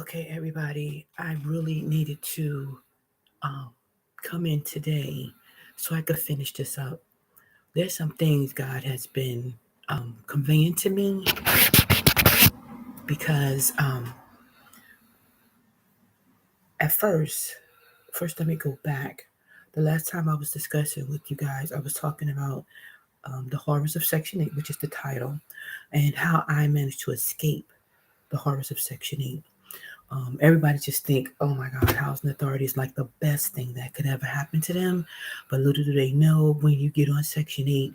Okay, everybody, I really needed to um, come in today so I could finish this up. There's some things God has been conveying to me because at first, let me go back. The last time I was discussing with you guys, I was talking about the horrors of Section 8, which is the title, and how I managed to escape the horrors of Section 8. Everybody just think, oh my God, housing authority is like the best thing that could ever happen to them. But little do they know, when you get on Section 8,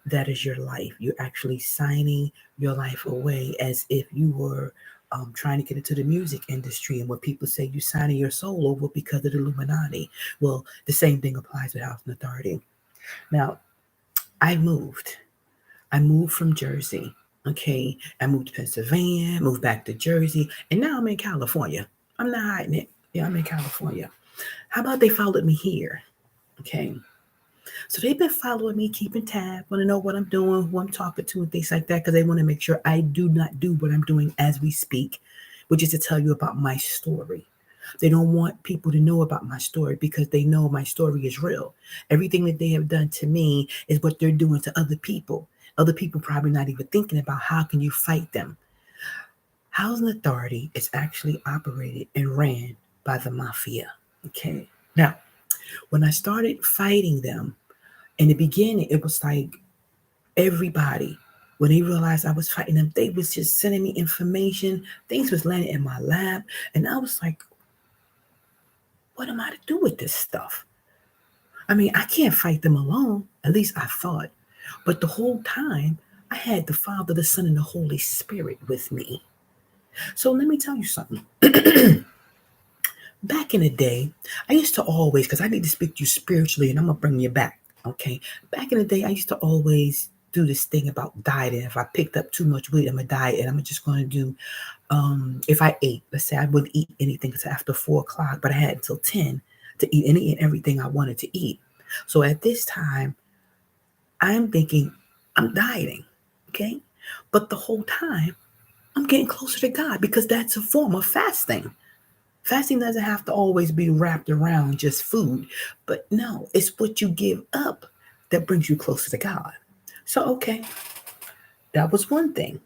that is your life. You're actually signing your life away as if you were trying to get into the music industry. And what people say, you signing your soul over because of the Illuminati. Well, the same thing applies with housing authority. Now, I moved. I moved from Jersey. Okay. I moved to Pennsylvania, moved back to Jersey, and now I'm in California. I'm not hiding it. Yeah, I'm in California. How about they followed me here? Okay. So they've been following me, keeping tab, want to know what I'm doing, who I'm talking to, and things like that, because they want to make sure I do not do what I'm doing as we speak, which is to tell you about my story. They don't want people to know about my story because they know my story is real. Everything that they have done to me is what they're doing to other people. Other people probably not even thinking about how can you fight them. Housing authority is actually operated and ran by the mafia. Okay. Now, when I started fighting them, in the beginning, it was like everybody, when they realized I was fighting them, they was just sending me information. Things was landing in my lap. And I was like, what am I to do with this stuff? I mean, I can't fight them alone. At least I thought. But the whole time, I had the Father, the Son, and the Holy Spirit with me. So let me tell you something. Back in the day, I used to always, because I need to speak to you spiritually and I'm going to bring you back. Okay. Back in the day, I used to always do this thing about dieting. If I picked up too much weight, I'm going to diet and I'm just going to do, if I ate, let's say I wouldn't eat anything until after 4 o'clock, but I had until 10 to eat any and everything I wanted to eat. So at this time, I'm thinking I'm dieting. Okay. But the whole time, I'm getting closer to God because that's a form of fasting. Fasting doesn't have to always be wrapped around just food, but no, it's what you give up that brings you closer to God. So, okay, that was one thing.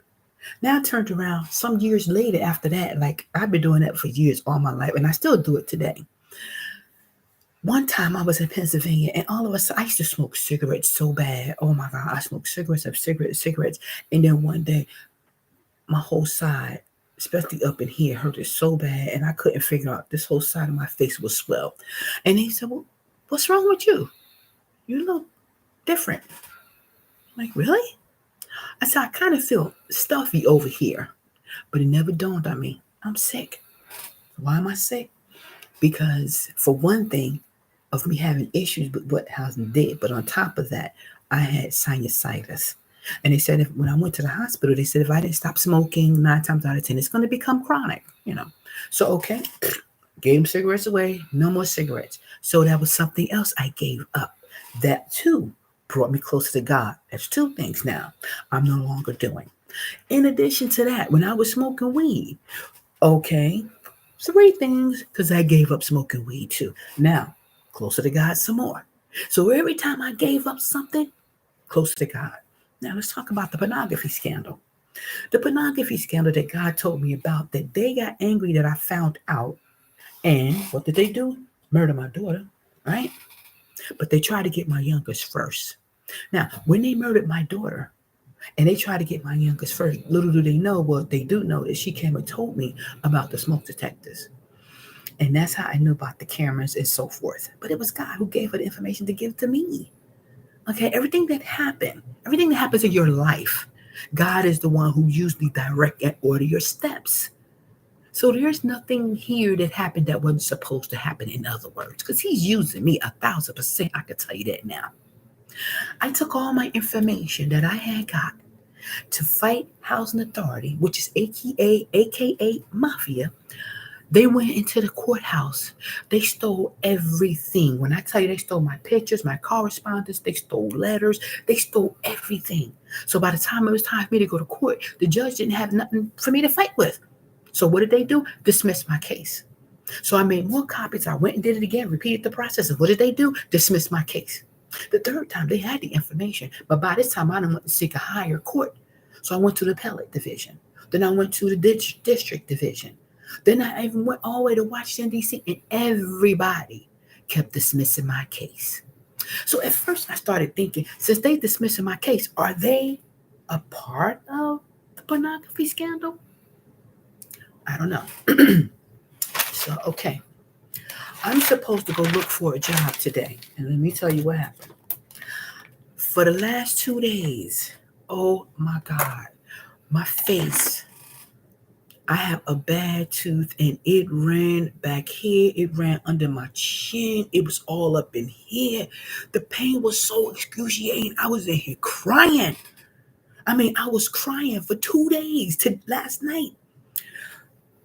Now I turned around some years later after that, like I've been doing that for years, all my life, and I still do it today. One time I was in Pennsylvania and all of a sudden I used to smoke cigarettes so bad. Oh my God, I smoked cigarettes of cigarettes. And then one day my whole side, especially up in here, hurt it so bad, and I couldn't figure out. This whole side of my face was swell. And he said, "Well, what's wrong with you? You look different." I'm like, really? I said, I kind of feel stuffy over here, but it never dawned on me. I'm sick. Why am I sick? Because for one thing, of me having issues with what housing did, but on top of that, I had sinusitis. And they said if when I went to the hospital, they said if I didn't stop smoking 9 times out of 10, it's going to become chronic. So, okay, gave them cigarettes away, no more cigarettes. So that was something else I gave up. That too brought me closer to God. That's two things now I'm no longer doing. In addition to that, when I was smoking weed, okay, three things because I gave up smoking weed too. Now, closer to God some more. So every time I gave up something, closer to God. Now let's talk about the pornography scandal. The pornography scandal that God told me about, that they got angry that I found out. And what did they do? Murder my daughter, right? But they tried to get my youngest first. Now, when they murdered my daughter, and they tried to get my youngest first, little do they know, well, they do know that she came and told me about the smoke detectors. And that's how I knew about the cameras and so forth. But it was God who gave her the information to give to me. Okay, everything that happens in your life, God is the one who usually direct and order your steps. So there's nothing here that happened that wasn't supposed to happen, in other words, because he's using me 1,000%. I can tell you that now. I took all my information that I had got to fight housing authority, which is AKA mafia. They went into the courthouse. They stole everything. When I tell you they stole my pictures, my correspondence, they stole letters, they stole everything. So by the time it was time for me to go to court, the judge didn't have nothing for me to fight with. So what did they do? Dismiss my case. So I made more copies. I went and did it again, repeated the process. And what did they do? Dismiss my case. The third time, they had the information. But by this time, I done went to seek a higher court. So I went to the appellate division. Then I went to the district division. Then I even went all the way to Washington, D.C., and everybody kept dismissing my case. So at first, I started thinking, since they dismissing my case, are they a part of the pornography scandal? I don't know. So, okay. I'm supposed to go look for a job today. And let me tell you what happened. For the last 2 days, oh my God, my face, I have a bad tooth and it ran back here. It ran under my chin. It was all up in here. The pain was so excruciating. I was in here crying. I was crying for 2 days to last night.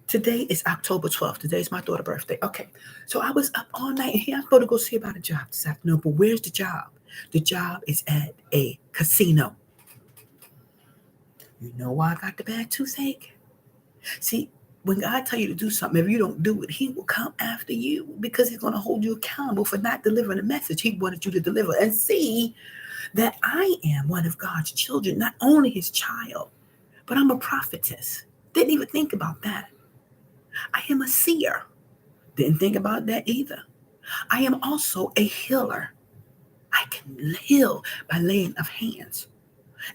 Today is October 12th. Today is my daughter's birthday. Okay. So I was up all night and here I'm going to go see about a job this afternoon. But where's the job? The job is at a casino. You know why I got the bad toothache? See, when God tell you to do something, if you don't do it, he will come after you because he's going to hold you accountable for not delivering the message he wanted you to deliver. And see that I am one of God's children, not only his child, but I'm a prophetess. Didn't even think about that. I am a seer. Didn't think about that either. I am also a healer. I can heal by laying of hands.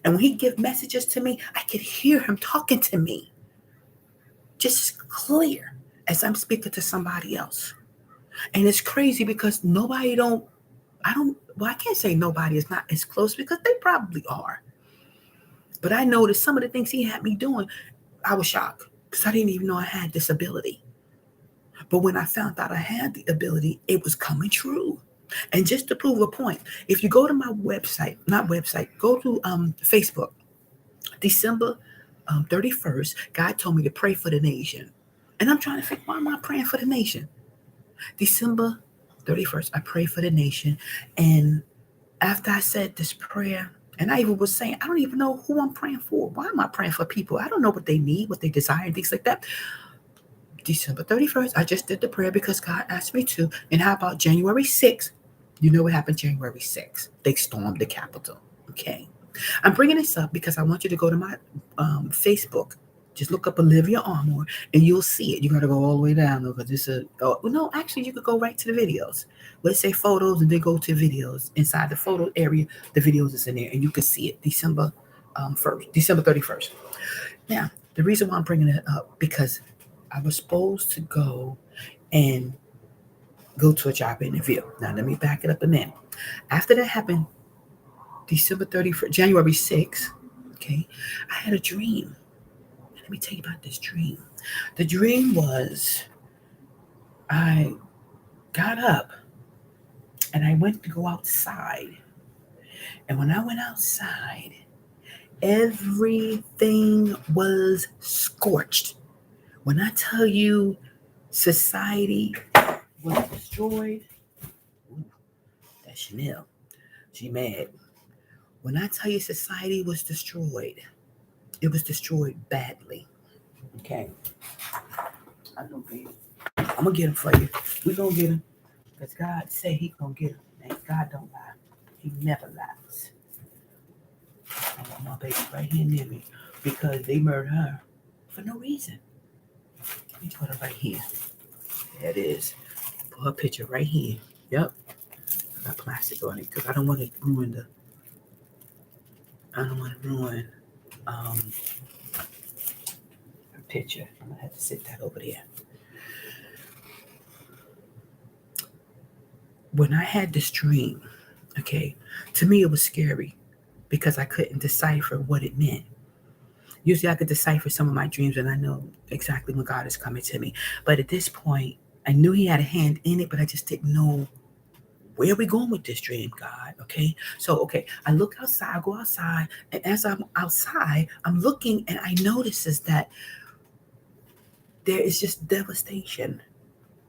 And when he give messages to me, I can hear him talking to me. Just clear as I'm speaking to somebody else. And it's crazy because I can't say nobody is not as close because they probably are. But I noticed some of the things he had me doing, I was shocked because I didn't even know I had this ability. But when I found out I had the ability, it was coming true. And just to prove a point, if you go to my website, go to Facebook, December 31st, God told me to pray for the nation. And I'm trying to figure, why am I praying for the nation? December 31st, I prayed for the nation. And after I said this prayer, and I even was saying, I don't even know who I'm praying for. Why am I praying for people? I don't know what they need, what they desire, and things like that. December 31st, I just did the prayer because God asked me to. And how about January 6th? You know what happened January 6th? They stormed the Capitol. Okay. I'm bringing this up because I want you to go to my Facebook. Just look up Olivia Armour and you'll see it. You got to go all the way down because this is, no, actually, you could go right to the videos. Let's say photos and then go to videos. Inside the photo area, the videos is in there and you can see it December 31st. Now, the reason why I'm bringing it up because I was supposed to go to a job interview. Now, let me back it up a minute. After that happened, December 31st, January 6th, okay, I had a dream. Let me tell you about this dream. The dream was I got up and I went to go outside. And when I went outside, everything was scorched. When I tell you society was destroyed, that's Chanel. She mad. When I tell you society was destroyed, it was destroyed badly. Okay. I know, baby. I'm going to get him for you. We're going to get him. Because God said he's going to get him. And God don't lie. He never lies. I want my baby right here near me. Because they murdered her for no reason. Let me put her right here. There it is. Put her picture right here. Yep. I got plastic on it because I don't want to ruin her picture. I'm going to have to sit that over there. When I had this dream, okay, to me it was scary because I couldn't decipher what it meant. Usually I could decipher some of my dreams and I know exactly when God is coming to me. But at this point, I knew he had a hand in it, but I just didn't know where are we going with this dream, God? Okay. So, okay, I look outside, I go outside, and as I'm outside, I'm looking and I notice is that there is just devastation.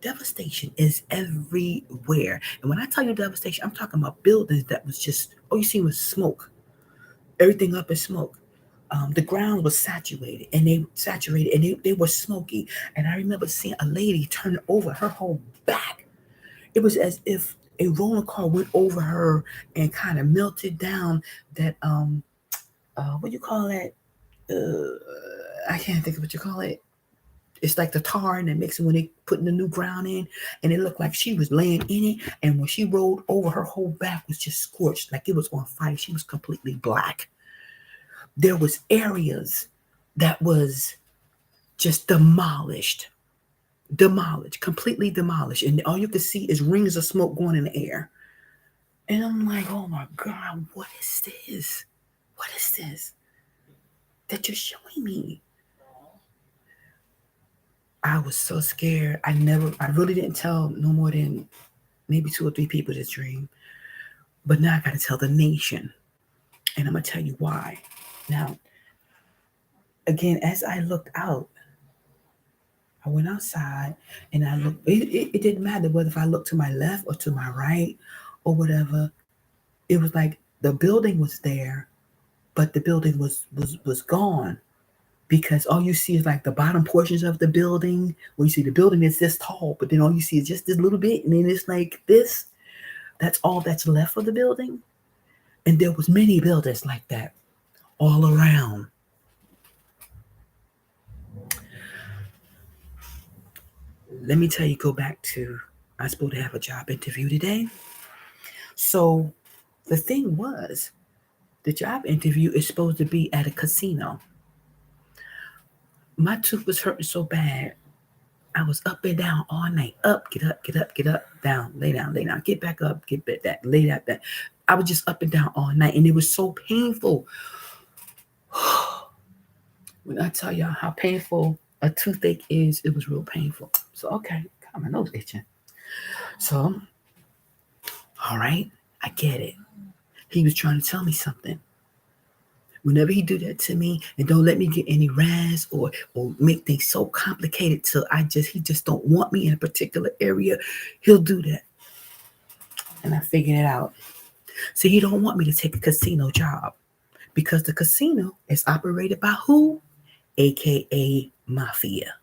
Devastation is everywhere. And when I tell you devastation, I'm talking about buildings that was just, all you see was smoke. Everything up in smoke. the ground was saturated and they were smoky. And I remember seeing a lady turn over her whole back. It was as if a roller car went over her and kind of melted down that what do you call that? I can't think of what you call it. It's like the tar and they mix it when they putting the new ground in, and it looked like she was laying in it. And when she rolled over, her whole back was just scorched, like it was on fire. She was completely black. There was areas that was just demolished, completely demolished, and all you could see is rings of smoke going in the air. And I'm like, oh my God, what is this? What is this that you're showing me? I was so scared. I really didn't tell no more than maybe 2 or 3 people this dream. But now I got to tell the nation. And I'm going to tell you why. Now, again, as I looked out, I went outside and I looked. It didn't matter whether if I looked to my left or to my right or whatever. It was like the building was there, but the building was gone. Because all you see is like the bottom portions of the building. Where you see the building is this tall, but then all you see is just this little bit, and then it's like this. That's all that's left of the building. And there was many buildings like that all around. Let me tell you, go back to, I was supposed to have a job interview today. So the thing was, the job interview is supposed to be at a casino. My tooth was hurting so bad. I was up and down all night. Up, get up, get up, get up, down, lay down, get back up, get back that, lay that, that. I was just up and down all night, and it was so painful. When I tell y'all how painful a toothache is, it was real painful. So, okay, God, my nose itching. So, all right, I get it. He was trying to tell me something. Whenever he do that to me and don't let me get any raz or make things so complicated till he just don't want me in a particular area, he'll do that. And I figured it out. So he don't want me to take a casino job because the casino is operated by who? AKA Mafia.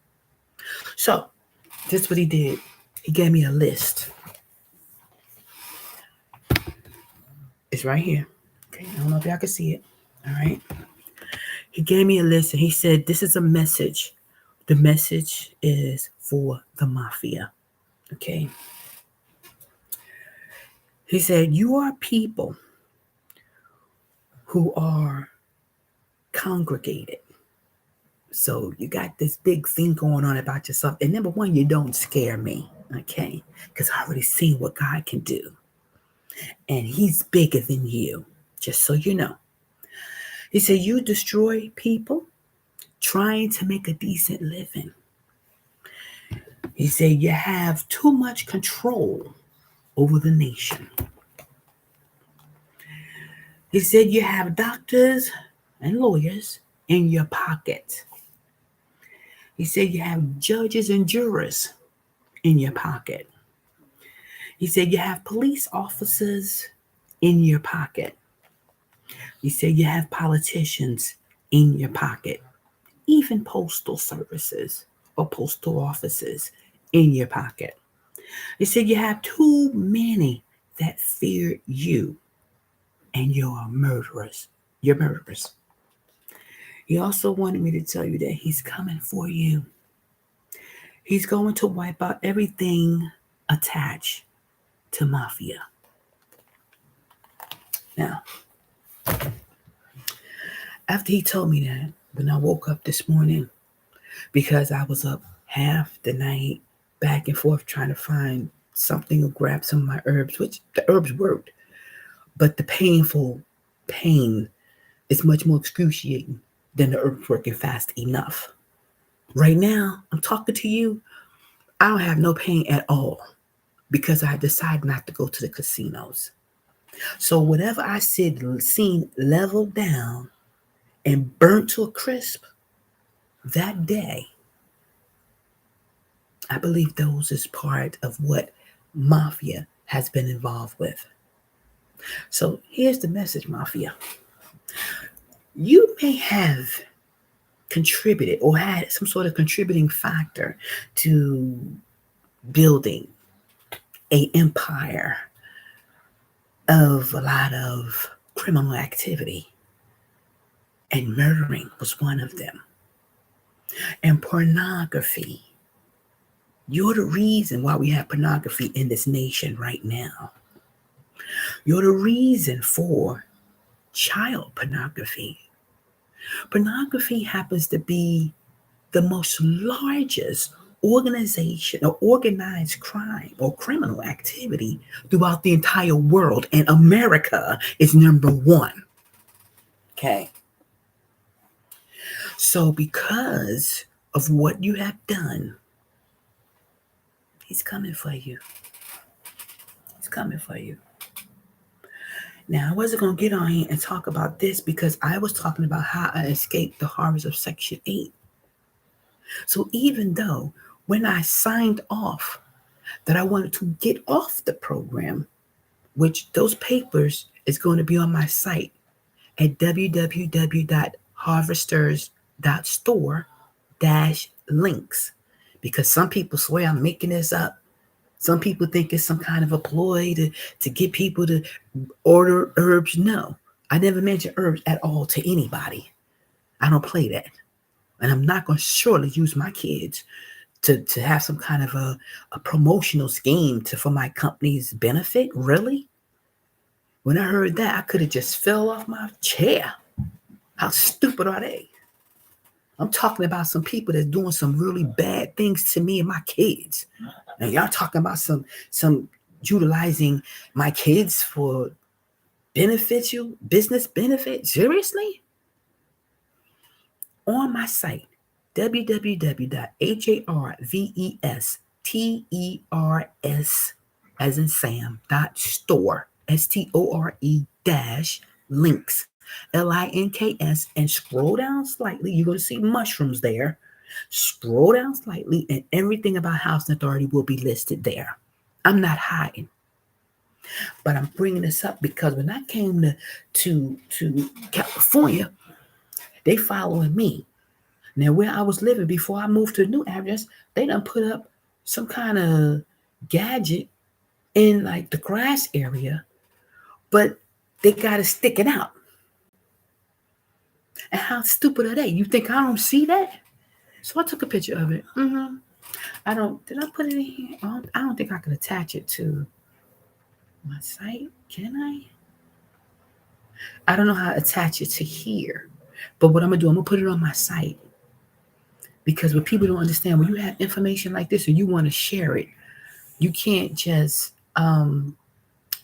So this is what he did. He gave me a list. It's right here. Okay, I don't know if y'all can see it. All right. He gave me a list and he said, this is a message. The message is for the Mafia. Okay. He said, you are people who are congregated. So you got this big thing going on about yourself. And number one, you don't scare me. Okay. Because I already seen what God can do. And he's bigger than you. Just so you know. He said, you destroy people trying to make a decent living. He said, you have too much control over the nation. He said, you have doctors and lawyers in your pocket. He said, you have judges and jurors in your pocket. He said, you have police officers in your pocket. He said, you have politicians in your pocket, even postal services or postal offices in your pocket. He said, you have too many that fear you, and you're murderers. You're murderers. He also wanted me to tell you that he's coming for you. He's going to wipe out everything attached to Mafia. Now, after he told me that, when I woke up this morning, because I was up half the night, back and forth trying to find something or grab some of my herbs, which the herbs worked, but the painful pain is much more excruciating than the herbs working fast enough. Right now, I'm talking to you, I don't have no pain at all because I decided not to go to the casinos. So whatever I seen leveled down and burnt to a crisp that day, I believe those is part of what Mafia has been involved with. So here's the message, Mafia. You may have contributed or had some sort of contributing factor to building a empire of a lot of criminal activity, and murdering was one of them. And pornography, you're the reason why we have pornography in this nation right now. You're the reason for child pornography. Pornography happens to be the most largest organization or organized crime or criminal activity throughout the entire world, and America is number one. Okay. So, because of what you have done, he's coming for you. He's coming for you. Now, I wasn't going to get on here and talk about this because I was talking about how I escaped the horrors of Section 8. So even though when I signed off that I wanted to get off the program, which those papers is going to be on my site at www.harvesters.store-links, because some people swear I'm making this up. Some people think it's some kind of a ploy to get people to order herbs. No, I never mention herbs at all to anybody. I don't play that. And I'm not going to surely use my kids to have some kind of a promotional scheme for my company's benefit. Really? When I heard that, I could have just fell off my chair. How stupid are they? I'm talking about some people that's doing some really bad things to me and my kids. And y'all talking about some utilizing my kids for business benefit? Seriously? On my site, www.harvesters, as in Sam, .store, store dash links, links, and scroll down slightly. You're going to see mushrooms there. Scroll down slightly, and everything about Housing Authority will be listed there. I'm not hiding, but I'm bringing this up because when I came to California, they following me. Now, where I was living before I moved to the new address, they done put up some kind of gadget in like the grass area, but they got it sticking out. And how stupid are they? You think I don't see that? So I took a picture of it. Did I put it in here? I don't think I can attach it to my site. Can I? I don't know how to attach it to here. But what I'm going to do, I'm going to put it on my site. Because what people don't understand, when you have information like this and you want to share it, you can't just, not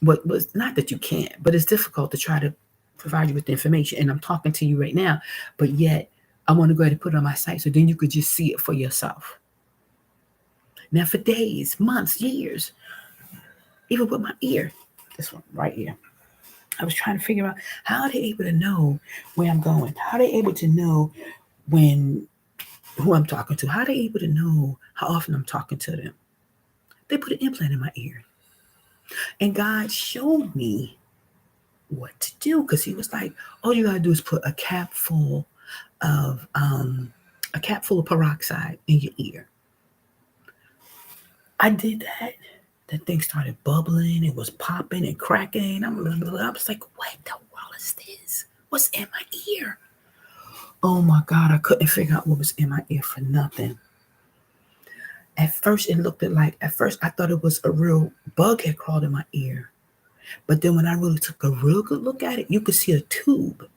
that you can't, but it's difficult to try to provide you with the information. And I'm talking to you right now, but yet I want to go ahead and put it on my site so then you could just see it for yourself. Now, for days, months, years, even with my ear, this one right here, I was trying to figure out how are they able to know where I'm going? How are they able to know who I'm talking to? How are they able to know how often I'm talking to them? They put an implant in my ear. And God showed me what to do because he was like, all you got to do is put a cap full of peroxide in your ear. I did that. That thing started bubbling. It was popping and cracking. I was like, what the world is this? What's in my ear? Oh my God, I couldn't figure out what was in my ear for nothing. At first I thought it was a real bug had crawled in my ear. But then when I really took a real good look at it, you could see a tube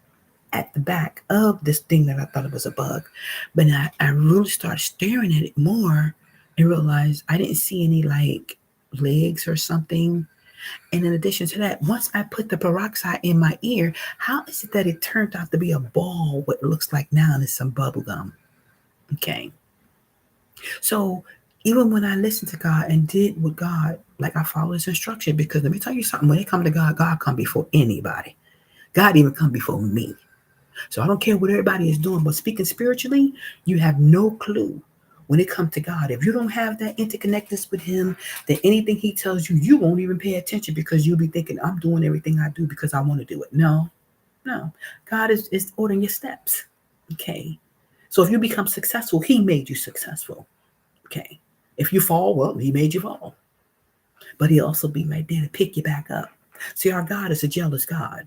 at the back of this thing that I thought it was a bug. But I really started staring at it more and realized I didn't see any like legs or something. And in addition to that, once I put the peroxide in my ear, how is it that it turned out to be a ball, what it looks like now is some bubble gum? Okay. So even when I listened to God and did what God, like I follow his instruction, because let me tell you something, when it comes to God, God come before anybody. God even come before me. So I don't care what everybody is doing, but speaking spiritually, you have no clue when it comes to God. If you don't have that interconnectedness with him, then anything he tells you, you won't even pay attention because you'll be thinking, I'm doing everything I do because I want to do it. No, No. God is ordering your steps. Okay. So if you become successful, he made you successful. Okay. If you fall, well, he made you fall. But he'll also be right there to pick you back up. See, our God is a jealous God.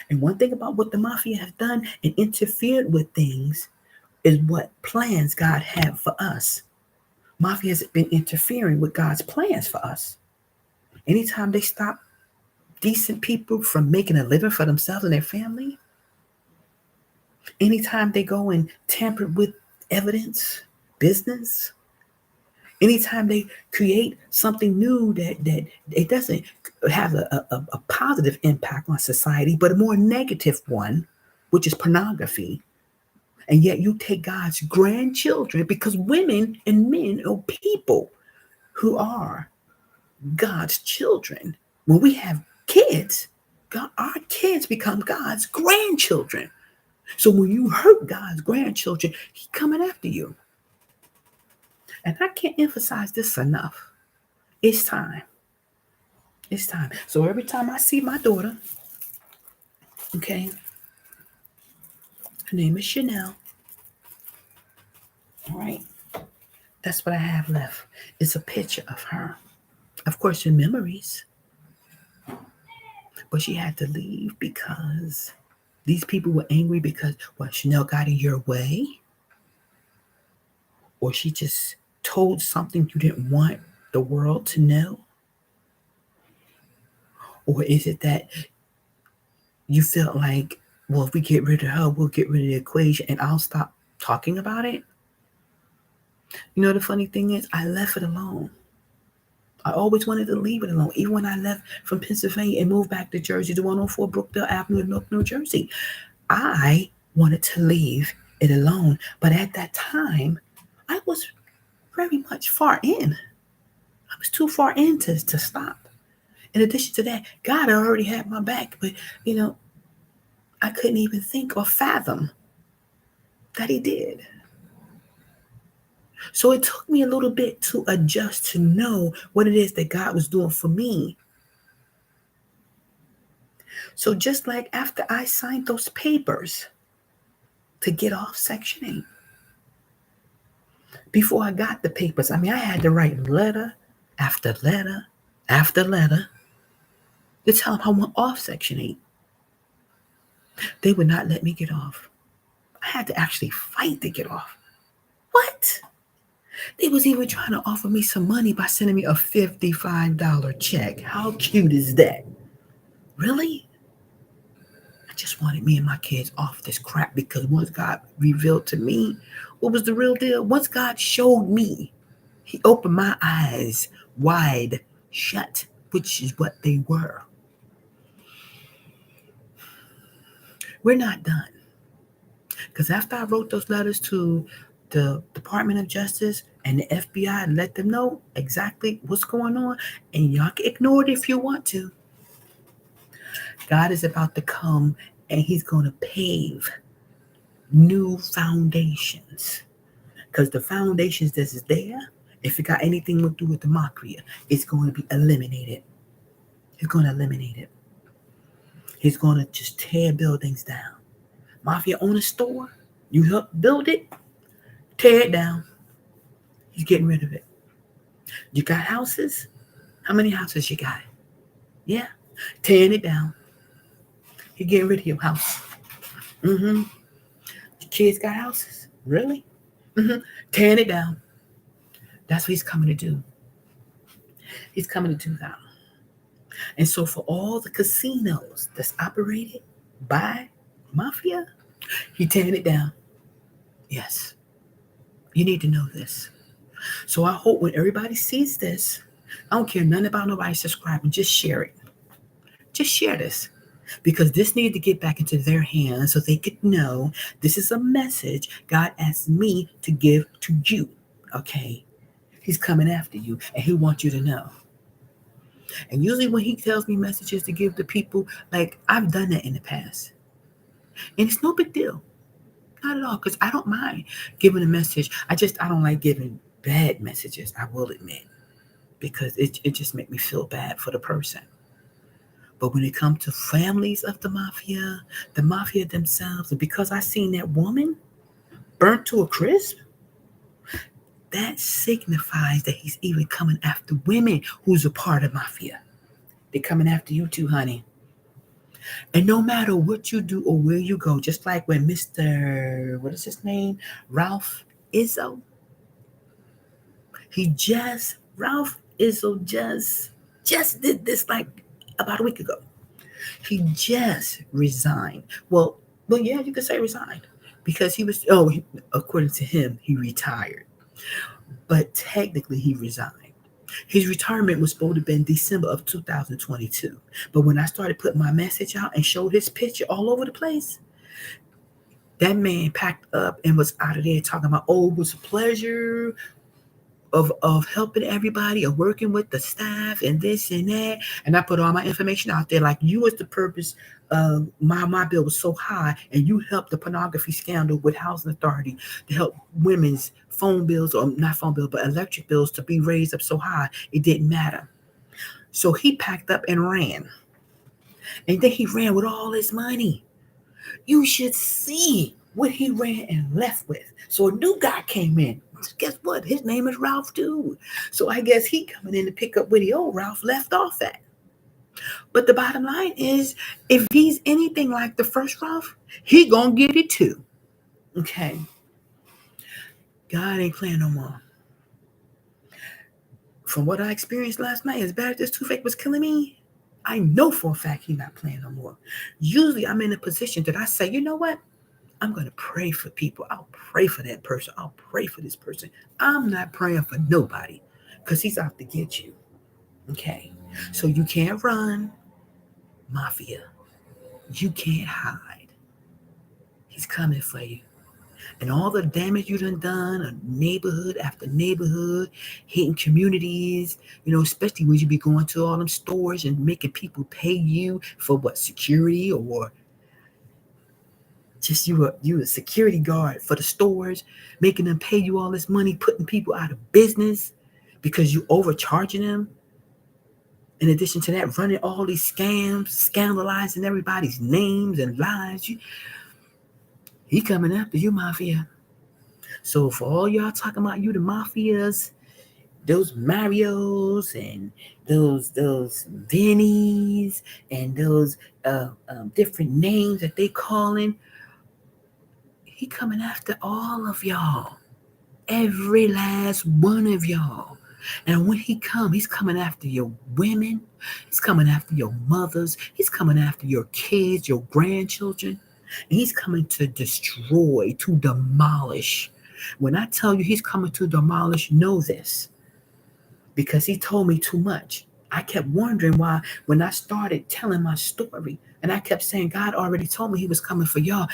And one thing about what the mafia has done and interfered with things is what plans God had for us. Mafia has been interfering with God's plans for us. Anytime they stop decent people from making a living for themselves and their family, anytime they go and tamper with evidence, business, anytime they create something new that it doesn't have a positive impact on society, but a more negative one, which is pornography. And yet you take God's grandchildren, because women and men are people who are God's children. When we have kids, our kids become God's grandchildren. So when you hurt God's grandchildren, he's coming after you. And I can't emphasize this enough. It's time. It's time. So every time I see my daughter, okay, her name is Chanel. All right. That's what I have left. It's a picture of her. Of course, in memories. But she had to leave because these people were angry because, well, Chanel got in your way, or she just told something you didn't want the world to know, or is it that you felt like, well, if we get rid of her, we'll get rid of the equation and I'll stop talking about it? You know, the funny thing is, I left it alone. I always wanted to leave it alone. Even when I left from Pennsylvania and moved back to Jersey, to 104 Brookdale Avenue in Newark, New Jersey, I wanted to leave it alone. But at that time, I was very much far in. I was too far in to stop. In addition to that, God already had my back, but I couldn't even think or fathom that he did. So it took me a little bit to adjust to know what it is that God was doing for me. So just like after I signed those papers to get off Section 8, before I got the papers, I had to write letter after letter after letter to tell them I went off Section 8. They would not let me get off. I had to actually fight to get off. What? They was even trying to offer me some money by sending me a $55 check. How cute is that? Really? I just wanted me and my kids off this crap, because once God revealed to me what was the real deal, once God showed me, he opened my eyes wide shut, which is what they were. We're not done. Because after I wrote those letters to the Department of Justice and the FBI and let them know exactly what's going on, and y'all can ignore it if you want to, God is about to come and he's going to pave new foundations. Because the foundations that is there, if it got anything to do with the mafia, it's going to be eliminated. He's going to eliminate it. He's going to just tear buildings down. Mafia own a store, you help build it, tear it down. He's getting rid of it. You got houses? How many houses you got? Yeah, tearing it down. He's getting rid of your house. Mm-hmm. Your kids got houses? Really? Mm-hmm. Tearing it down. That's what he's coming to do. He's coming to do that. And so for all the casinos that's operated by mafia, he tearing it down. Yes. You need to know this. So I hope when everybody sees this, I don't care nothing about nobody subscribing, just share it. Just share this. Because this needed to get back into their hands so they could know this is a message God asked me to give to you. Okay? He's coming after you, and he wants you to know. And usually when he tells me messages to give to people, like, I've done that in the past. And it's no big deal. Not at all, because I don't mind giving a message. I don't like giving bad messages, I will admit, because it just makes me feel bad for the person. But when it comes to families of the mafia themselves, and because I seen that woman burnt to a crisp, that signifies that he's even coming after women who's a part of mafia. They're coming after you too, honey. And no matter what you do or where you go, just like when Mr. What is his name? Ralph Izzo. Ralph Izzo just did this like about a week ago. He just resigned. Well, yeah, you could say resigned because he was. According to him, he retired, but technically he resigned. His retirement was supposed to be in December of 2022, but when I started putting my message out and showed his picture all over the place, that man packed up and was out of there talking about, oh, it was a pleasure of helping everybody, of working with the staff and this and that. And I put all my information out there, like you was the purpose of my bill was so high, and you helped the pornography scandal with housing authority to help women's phone bills, or not phone bills, but electric bills to be raised up so high it didn't matter. So he packed up and ran. And then he ran with all his money. You should see what he ran and left with. So a new guy came in. Guess what? His name is Ralph too. So I guess he coming in to pick up where the old Ralph left off at. But the bottom line is, if he's anything like the first Ralph, he gonna get it too. Okay. God ain't playing no more. From what I experienced last night, as bad as this toothache was killing me, I know for a fact he's not playing no more. Usually I'm in a position that I say, you know what? I'm going to pray for people. I'll pray for that person. I'll pray for this person. I'm not praying for nobody because he's out to get you. Okay. So you can't run, mafia. You can't hide. He's coming for you. And all the damage you done, neighborhood after neighborhood, hitting communities, especially when you be going to all them stores and making people pay you for what, security, or just you a security guard for the stores, making them pay you all this money, putting people out of business because you overcharging them. In addition to that, running all these scams, scandalizing everybody's names and lives. He coming after you, mafia. So for all y'all talking about you, the mafias, those Marios and those Vinnies and those different names that they calling, he coming after all of y'all. Every last one of y'all. And when he's coming after your women. He's coming after your mothers. He's coming after your kids, your grandchildren. And he's coming to destroy, to demolish. When I tell you he's coming to demolish, know this. Because he told me too much. I kept wondering why, when I started telling my story, and I kept saying God already told me he was coming for y'all,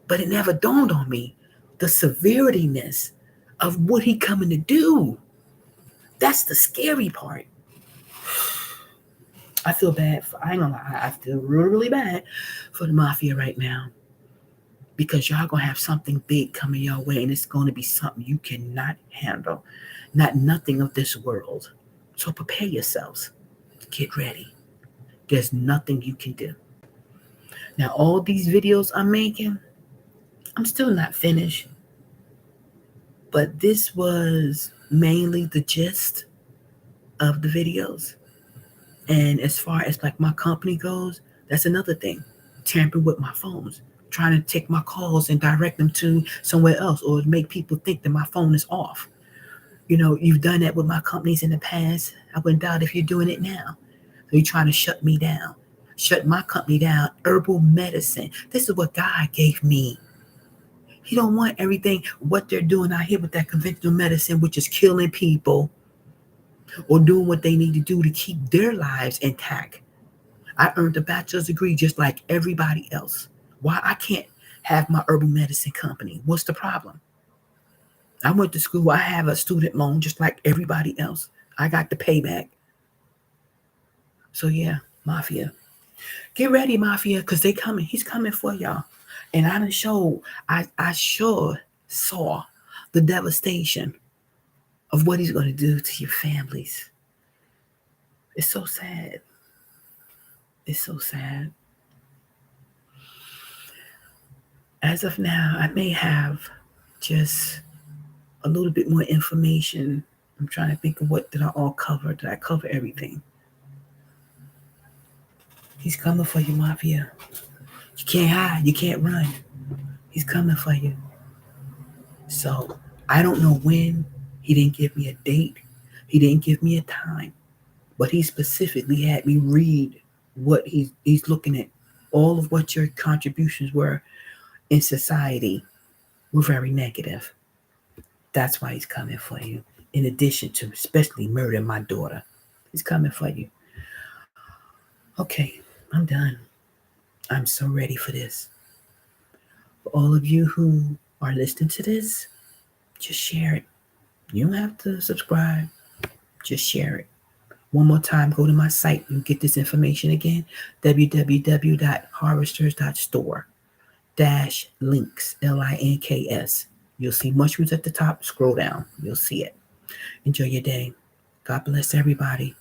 but it never dawned on me the severityness of what he coming to do. That's the scary part. I feel bad. I ain't gonna lie. I feel really, really bad for the mafia right now, because y'all gonna have something big coming your way, and it's gonna be something you cannot handle. Nothing of this world. So prepare yourselves. Get ready. There's nothing you can do. Now, all these videos I'm making, I'm still not finished, but this was mainly the gist of the videos. And as far as like my company goes, that's another thing. Tampering with my phones, trying to take my calls and direct them to somewhere else, or make people think that my phone is off. You've done that with my companies in the past. I wouldn't doubt if you're doing it now. So you're trying to shut me down, shut my company down. Herbal medicine. This is what God gave me. He don't want everything what they're doing out here with that conventional medicine, which is killing people or doing what they need to do to keep their lives intact. I earned a bachelor's degree just like everybody else. Why I can't have my herbal medicine company? What's the problem? I went to school. I have a student loan just like everybody else. I got the payback. So yeah, mafia. Get ready, mafia, because they coming. He's coming for y'all. And I sure saw the devastation of what he's going to do to your families. It's so sad. It's so sad. As of now, I may have just a little bit more information. I'm trying to think of what did I all cover? Did I cover everything? He's coming for you, Mafia. You can't hide. You can't run. He's coming for you. So I don't know when. He didn't give me a date. He didn't give me a time. But he specifically had me read what he's looking at. All of what your contributions were in society were very negative. That's why he's coming for you. In addition to especially murdering my daughter. He's coming for you. Okay, I'm done. I'm so ready for this. For all of you who are listening to this, just share it. You don't have to subscribe. Just share it. One more time, go to my site. You get this information again. www.harvesters.store -links links. You'll see mushrooms at the top. Scroll down. You'll see it. Enjoy your day. God bless everybody.